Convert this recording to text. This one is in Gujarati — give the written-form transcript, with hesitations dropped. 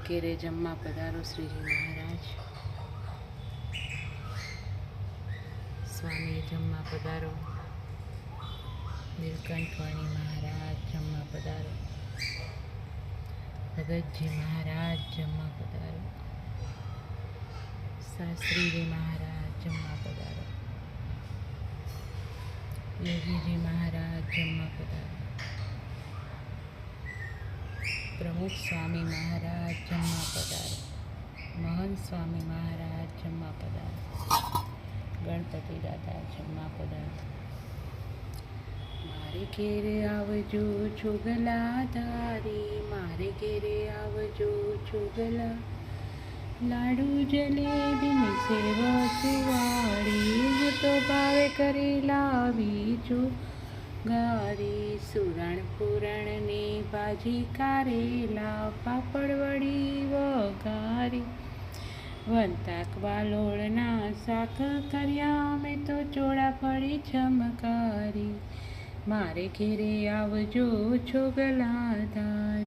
ઘેરે જમવા પધારો શ્રીજી મહારાજ. સ્વામી જમવા પધારો. નીલકંઠવાણી મહારાજ જમવા પધારો. ભગતજી મહારાજ જમવા પધારો. શાસ્ત્રીજી મહારાજ જમવા પધારો. યોગીજી મહારાજ જમવા પધારો. પ્રમુખ સ્વામી મહારાજ જમવા પધારો. મહંત સ્વામી મહારાજ જમવા પધારો. ગણપતિ દાદા જમવા પધારો. મારે ઘેરે આવજો છોગલા ધારી, મારે ઘેરે આવજો છોગલા. લાડુ જલેબીની સેવ સુવાળી, હું તો ભાવે કરી લાવી છું ગારી. સુરણ પૂરણની ભાજી કારેલા, પાપડ વળી વઘારી. વંતાક વાલોળના શાક કર્યા મેં તો ચોળાફળી ચમકારી. મારે ઘેરે આવજો છોગલા ધારી.